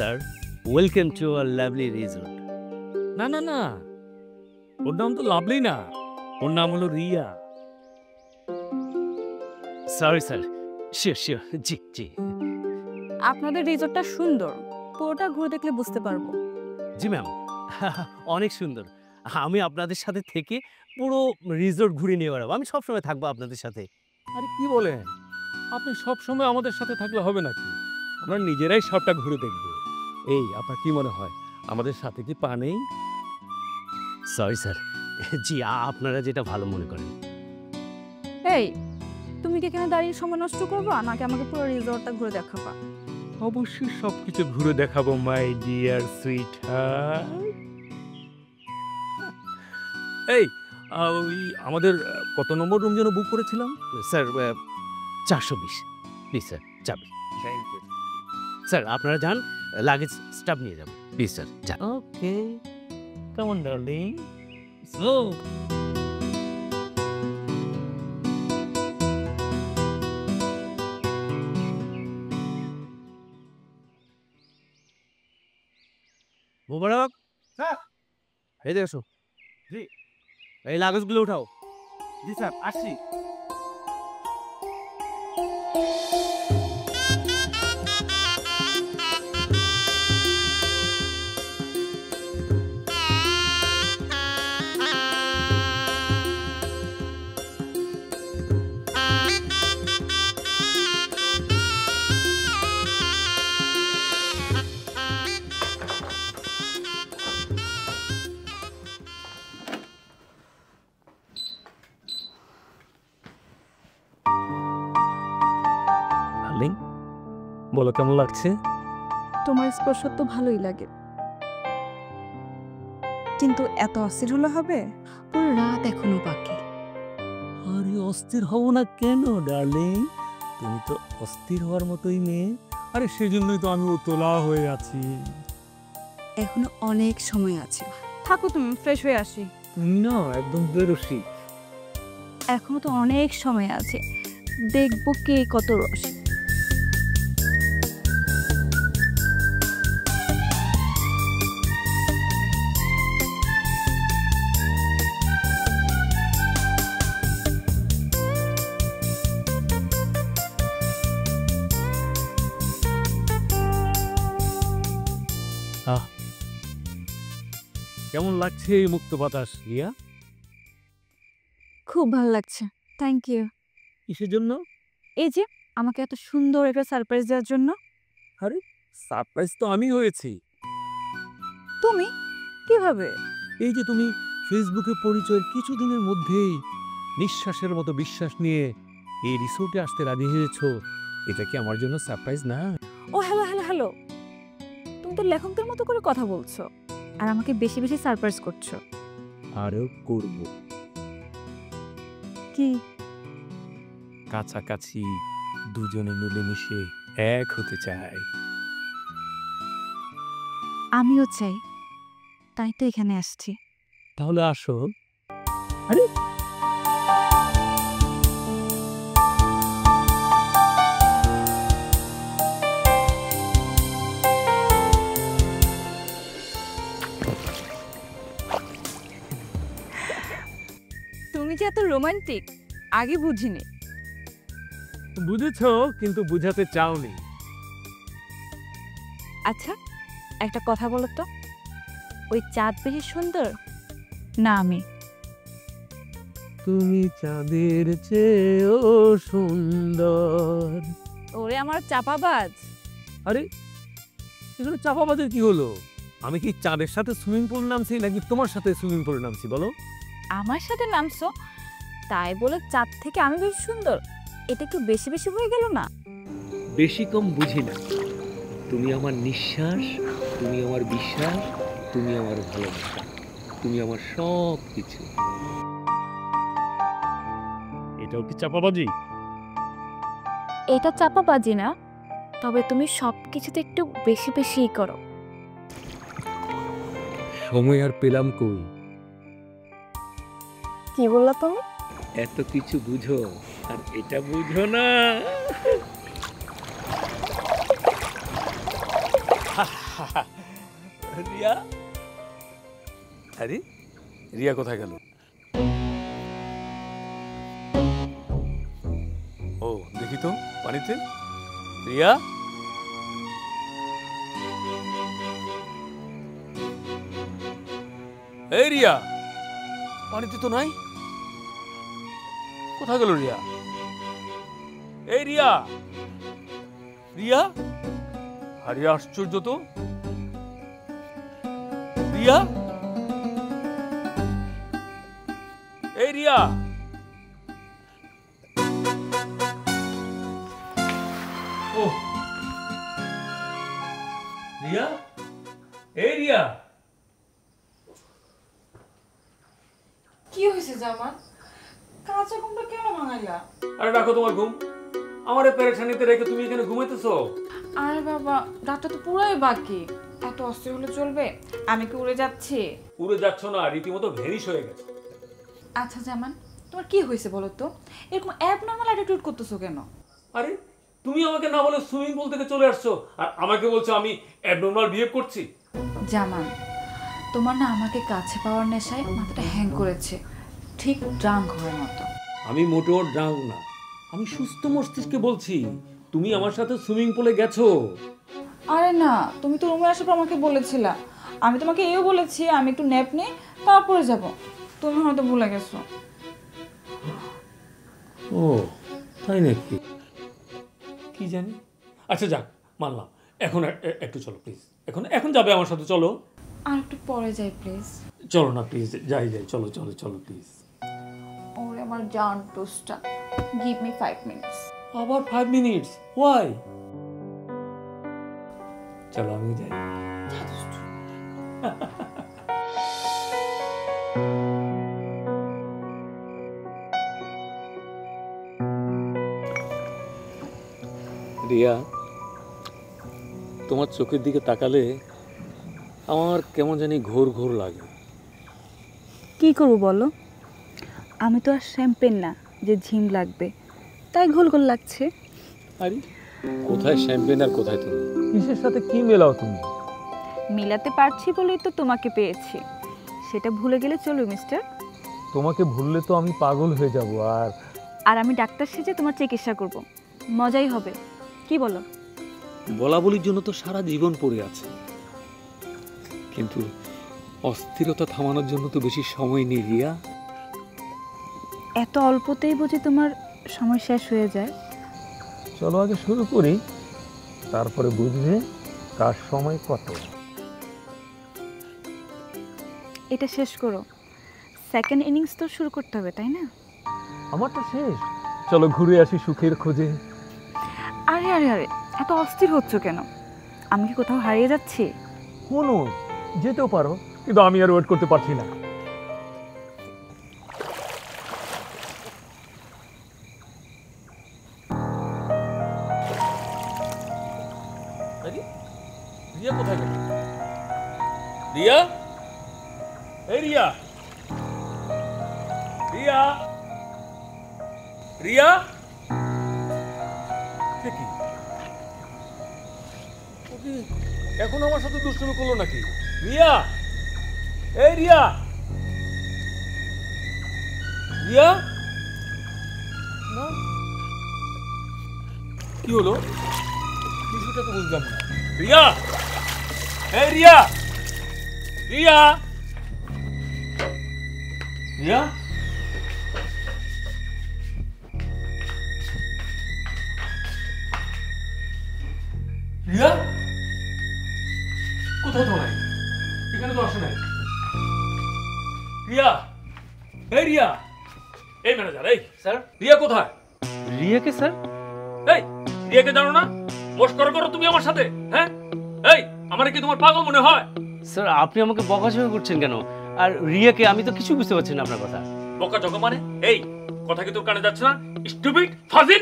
sir. Welcome to a lovely resort. না না না, ওর নাম তো লাভলি না, ওর নাম হলো রিয়া। Sorry, sir. Sure. জি। আপনাদের রিসোর্টটা সুন্দর, পুরোটা ঘুরে দেখলে বুঝতে পারবো। জি ম্যাম, অনেক সুন্দর। আমি আপনাদের সাথে থেকে পুরো রিসোর্ট ঘুরে নিয়ে বেড়াবো। আমি সবসময় থাকবো আপনাদের সাথে। আরে কি বলেন, আপনি সব সময় আমাদের সাথে থাকলে হবে নাকি? আমরা নিজেরাই সবটা ঘুরে দেখব। এই আপনার কি মনে হয় আমাদের সাথে কি পা নেই? Sorry sir. জি, আপনারা যেটা ভালো মনে করেন। এই, তুমি কি এখানে দাঁড়িয়ে সময় নষ্ট করবা নাকি আমাকে পুরো রিসোর্টটা ঘুরে দেখাবা? অবশ্যই সবকিছু ঘুরে দেখাবো মাই ডিয়ার সুইট হার্ট। এই ওই আমাদের কত নম্বর রুম যেন বুক করেছিলাম? স্যার 420। প্লিজ স্যার, চাবি। Thank you. স্যার আপনারা যান, লাগেজ স্টাফ নিয়ে যাবো। প্লিজ স্যার যান। Okay, come on darling. So Mobarak sir. এই দেখো। জি। এই লাগেজগুলো উঠাও। জি স্যার, আসছি। ডার্লিং, বলো কেমন লাগছে? তোমার স্পর্শ তো ভালোই লাগে, কিন্তু এত অস্থির হলে হবে? পুরো রাত এখনো বাকি। আরে অস্থির হব না কেন ডার্লিং? তুমি তো অস্থির হওয়ার মতোই মেয়ে। আরে সেজন্যই তো আমি উতলা হয়ে আছি। এখনো অনেক সময় আছে, থাকো, তুমি ফ্রেশ হয়ে আসি। তুমি না একদম বেরসি। এখনো তো অনেক সময় আছে, দেখবো কে কত রস। কেমন লাগছে এই মুক্ত বাতাস রিয়া? খুব ভালো লাগছে, থ্যাংক ইউ। কিসের জন্য? এই যে আমাকে এত সুন্দর একটা সারপ্রাইজ দেওয়ার জন্য। আরে সারপ্রাইজ তো আমি হয়েছি। তুমি কিভাবে? এই যে তুমি ফেসবুকে পরিচয়ের কিছুদিনের মধ্যেই নিঃশ্বাসের মতো বিশ্বাস নিয়ে এই রিসোর্টে আসতে রাজি হয়েছো, এটা কি আমার জন্য সারপ্রাইজ না? ও হ্যালো, তুমি তো লেখকদের মতো করে কথা বলছো আর আমাকে বেশি বেশি সারপ্রাইজ করছো। আরও করব। কি? কাছাকাছি দুজনে মিলেমিশে এক হতে চাই। আমিও চাই, তাই তো এখানে আসছি। তাহলে আসো। আরে তুমি যে এত রোমান্টিক, আগে বুঝিনি। বুঝেছো, কিন্তু বুঝাতে চাওনি। আচ্ছা, একটা কথা বলো তো, ওই চাঁদ বেশি সুন্দর না আমি? তুমি চাঁদের চেয়েও সুন্দর। ওরে আমার চাপাবাজ। আরে এগুলো চাপাবাজের কি হলো? আমি কি চাঁদের সাথে সুইমিং পুল নামছি নাকি তোমার সাথে সুইমিং পুল নামছি বলো? আমার সাথে নামছো তাই বলে চাঁদ থেকে আমি বেশি সুন্দর, এটা একটু বেশি বেশি হয়ে গেল না? বেশি কম বুঝি না। তুমি আমার নিঃশ্বাস, তুমি আমার বিশ্বাস, তুমি আমার ভালোবাসা, তুমি আমার সব কিছু। এটাও কি চাপাবাজি? এটা চাপাবাজি না, তবে তুমি সবকিছুতে একটু বেশি বেশিই করো। সময় আর পেলাম কই। কি বললা তুমি? এত কিছু বুঝো আর এটা বুঝো না। রিয়া, আরে রিয়া কোথায় গেল? ও দেখি তো পানিতে। রিয়া, এই রিয়া, পানিতে তো নাই, কোথায় গেল রিয়া? এই রিয়া, রিয়া, আরে আশ্চর্য তো। রিয়া, এই রিয়া, ও রিয়া, এই রিয়া। কি হয়েছে জামান? কাঁচা ঘুমটা কেন ভাঙাইলা? আরে রাখো তোমার ঘুম, আমারে পেরেশানিতে রেখে তুমি এখানে ঘুমাইতেছো? আরে বাবা, রাতটা তো পুরাই বাকি, এত অস্থির হলে চলবে? আমি কি উড়ে যাচ্ছি? উড়ে যাচ্ছ না, রীতিমতো ভেরিশ হয়ে গেছে। আচ্ছা জামান, তোমার কি হয়েছে বলো তো? এরকম অ্যাবনর্মাল অ্যাটিটিউড করতেছো কেন? আরে তুমি আমাকে না বলে সুইমিং পুল থেকে চলে আসছো, আর আমাকে বলছো আমি অ্যাবনর্মাল বিহেভ করছি। জামান, তোমার না আমাকে কাছে পাওয়ার নেশায় মাথাটা হ্যাং করেছে, ঠিক ড্রাঙ্ক হওয়ার মতো। আমি মোটেও ড্রাঙ্ক না, আমি সুস্থ মস্তিষ্কে বলছি তুমি আমার সাথে সুইমিং পুলে গেছো। আরে না, তুমি তো রুমে আসার পর আমাকে বলেছিলা, আমি তোমাকে এও বলেছি আমি একটু ন্যাপ নিই তারপরে যাব, তুমি হয়তো ভুলে গেছো। ও তাই নাকি, কি জানি। আচ্ছা যাক, মানলাম। এখন একটু চলো প্লিজ, এখন এখন যাবে আমার সাথে, চলো। আর একটু পরে যাই প্লিজ। চলো না প্লিজ, যাই যাই, চলো চলো চলো প্লিজ। ওরে আমার জান টোস্টটা, গিভ মি 5 মিনিটস। আবার 5 মিনিটস? হোয়াই? চলো আমি যাই। রিয়া, তোমার চোখের দিকে তাকালে আমার কেমন জানি ঘোর ঘোর লাগে। কি করবো বলো, আমি তো আর শ্যাম্পেন না যে ঝিম লাগবে, তাই ঘোল ঘোল লাগছে। আরে কোথায় শ্যাম্পেন আর কোথায় তুমি? কিসের সাথে কি মেলাও তুমি? মিলাতে পারছি বলেই তো তোমাকে পেয়েছি, সেটা ভুলে গেলে চলবে মিস্টার? তোমাকে ভুললে তো আমি পাগল হয়ে যাব। আর আমি ডাক্তার সেজে তোমার চিকিৎসা করব, মজাই হবে, কি বলো? বলা বলির জন্য তো সারা জীবন পড়ে আছে, কিন্তু অস্থিরতা থামানোর জন্য তো বেশি সময় নেই রিয়া। এত অল্পতেই বুঝি তোমার সময় শেষ হয়ে যায়? চলো আগে শুরু করি, তারপরে বুঝবে কার সময় কত। এটা শেষ করো, সেকেন্ড ইনিংস তো শুরু করতে হবে, তাই না? আমারটা শেষ, চলো ঘুরে আসি সুখের খোঁজে। আরে আরে আরে, এত অস্থির হচ্ছ কেন? আমি কি কোথাও হারিয়ে যাচ্ছি? কোনো যেতেও পারো, কিন্তু আমি আর ওয়েট করতে পারছি না। রিয়া কোথায় গেল? রিয়া, এই রিয়া, রিয়া, রিয়া, কি ওকে এখন আমার সাথে দুষ্টুমি করলো নাকি? রিয়া, এই রিয়া, রিয়া, না কি হলো, কিছুটা তো বুঝলাম না। রিয়া, এই রিয়া, রিয়া, রিয়া, রিয়া, কোথাও তো নাই, এখানে তো আসে নাই। রিয়া, এই রিয়া, এই ম্যানেজার, এই স্যার, রিয়া কোথায়? রিয়াকে স্যার? এই রিয়াকে জানো না? মস্করা করো তুমি আমার সাথে, হ্যাঁ? এই আমার কি তোমার পাগল মনে হয়? স্যার আপনি আমাকে বকাঝকা করছেন কেন? আর রিয়াকে? আমি তো কিছু বুঝতে পারছি না আপনার কথা। বকাঝকা মানে? এই কথা কি তোর কানে যাচ্ছে না? স্টুপিড ফাজিল!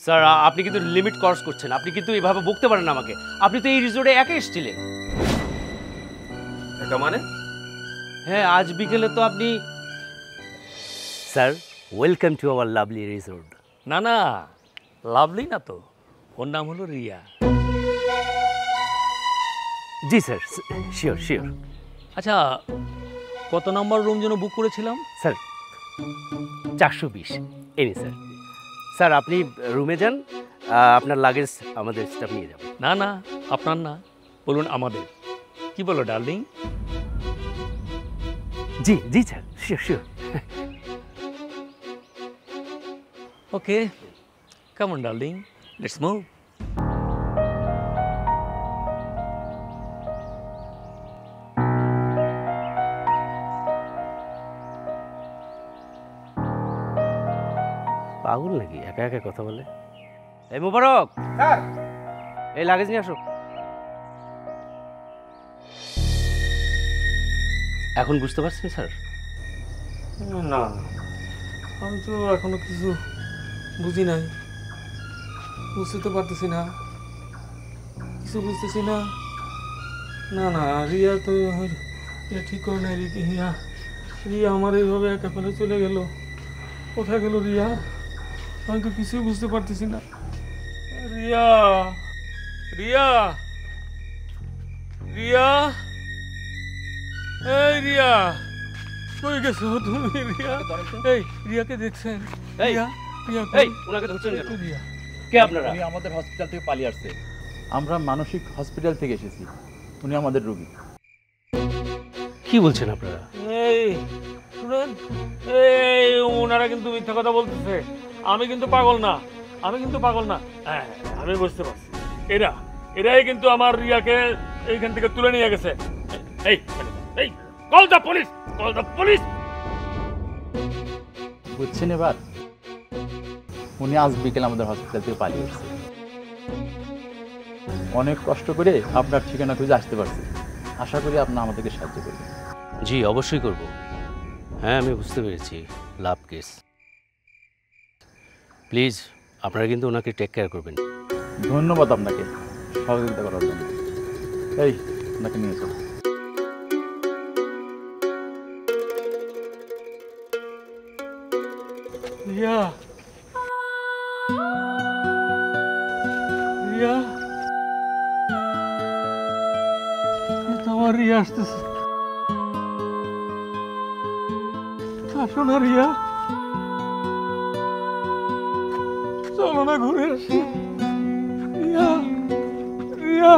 স্যার আপনি কিন্তু লিমিট ক্রস করছেন, আপনি কিন্তু এভাবে বকতে পারেন না আমাকে। আপনি তো এই রিসোর্টে একা এসেছিলেন। এটা মানে? হ্যাঁ, আজ বিকেলে তো আপনি। Sir, welcome to our lovely resort. না না, লাভলি না তো, ওর নাম হলো রিয়া। জি স্যার, শিওর শিওর। আচ্ছা, কত নম্বর রুম যেন বুক করেছিলাম? স্যার 420। Any sir. স্যার আপনি রুমে যান, আপনার লাগেজ আমাদের স্টাফ নিয়ে যাবে। না না, আপনার না, বলুন আমাদের। কি বলো ডার্লিং? জি জি sir, sure sure. Okay, come on darling, let's move. পাগল নাকি, একা একা কথা বলে? এই মোবারক, স্যার এই লাগেজ নিয়ে আসো। এখন বুঝতে পারছেন স্যার? না, আমি তো এখনো কিছু বুঝি নাই, বুঝতে তো পারতেছি না, কিছু বুঝতেছি না। না না, রিয়া তো রিয়া ঠিক করে নাই। রিয়া রিয়া আমার এইভাবে একা ফেলে চলে গেল। কোথায় গেল রিয়া? আমি তো কিছুই বুঝতে পারতেছি না। রিয়া, রিয়া, রিয়া, এই রিয়া, কই গেছো তুমি রিয়া? এই রিয়াকে দেখছেন? এই, রিয়া, রিয়া এই ওনাকে ধরছেন কেন? রিয়া, কে আপনারা? উনি আমাদের হসপিটাল থেকে পালিয়ে আসছে। আমরা মানসিক হসপিটাল থেকে এসেছি, উনি আমাদের রোগী। কি বলছেন আপনারা? এই শুনেন, এই ওনারা কিন্তু মিথ্যা কথা বলতেছে। আমি কিন্তু পাগল না, আমি কিন্তু পাগল না। হ্যাঁ, আমি বুঝতে পারছি, এরাই কিন্তু আমার রিয়াকে এইখান থেকে তুলে নিয়ে গেছে। এই এই call the police, call the police. বুঝছেন এবার? উনি আজ বিকেল আমাদের হসপিটাল থেকে পালিয়ে এসেছে। অনেক কষ্ট করে আপনার ঠিকানা খুঁজে আসতে পারছি। আশা করি আপনি আমাদেরকে সাহায্য করবেন। জি অবশ্যই করব। হ্যাঁ আমি বুঝতে পেরেছি, লাভ কেস। প্লিজ আপনারা কিন্তু ওনাকে টেক কেয়ার করবেন। ধন্যবাদ আপনাকে সহযোগিতা করার জন্য। এই আপনাকে নিয়ে চলো। রিয়া, রিয়া, তোমার রিয়া আসতেছে। আসো না রিয়া, চলো না ঘুরে আসি। রিয়া, রিয়া।